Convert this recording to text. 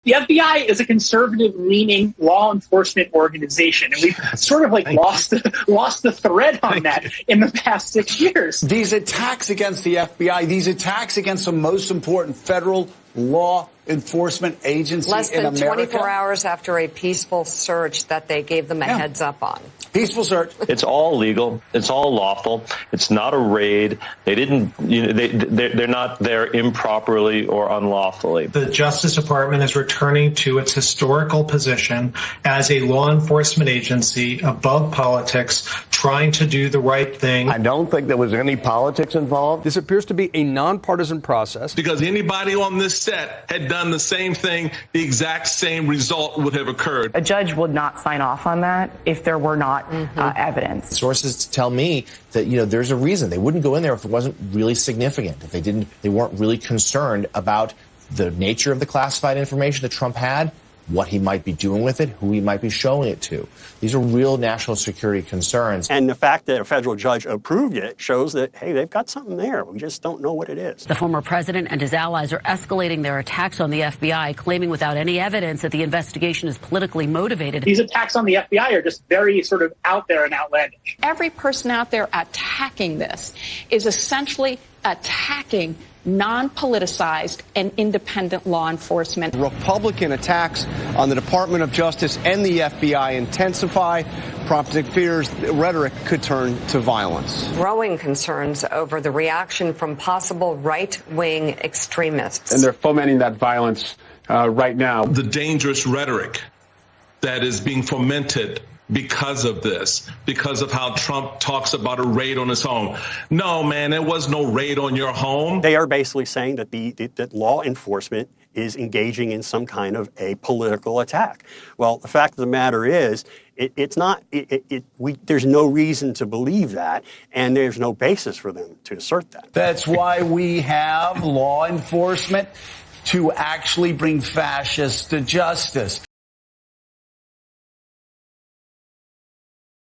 The FBI is a conservative-leaning law enforcement organization, and we've sort of lost the thread on that in the past 6 years. These attacks against the FBI, these attacks against the most important federal law enforcement agency in America. Less than 24 hours after a peaceful search that they gave them a heads up on. Peaceful search. It's all legal. It's all lawful. It's not a raid. They didn't, they're not there improperly or unlawfully. The Justice Department is returning to its historical position as a law enforcement agency above politics, trying to do the right thing. I don't think there was any politics involved. This appears to be a nonpartisan process. Because anybody on this set had done the same thing, the exact same result would have occurred. A judge would not sign off on that if there were not evidence. Sources tell me that, there's a reason they wouldn't go in there if it wasn't really significant, if they weren't really concerned about the nature of the classified information that Trump had, what he might be doing with it, who he might be showing it to. These are real national security concerns. And the fact that a federal judge approved it shows that, hey, they've got something there. We just don't know what it is. The former president and his allies are escalating their attacks on the FBI, claiming without any evidence that the investigation is politically motivated. These attacks on the FBI are just very sort of out there and outlandish. Every person out there attacking this is essentially attacking non-politicized and independent law enforcement. Republican attacks on the Department of Justice and the FBI intensify, prompting fears that rhetoric could turn to violence. Growing concerns over the reaction from possible right-wing extremists. And they're fomenting that violence right now. The dangerous rhetoric that is being fomented because of this, because of how Trump talks about a raid on his home. No, man, there was no raid on your home. They are basically saying that that law enforcement is engaging in some kind of a political attack. Well, the fact of the matter is, there's no reason to believe that, and there's no basis for them to assert that. That's why we have law enforcement to actually bring fascists to justice.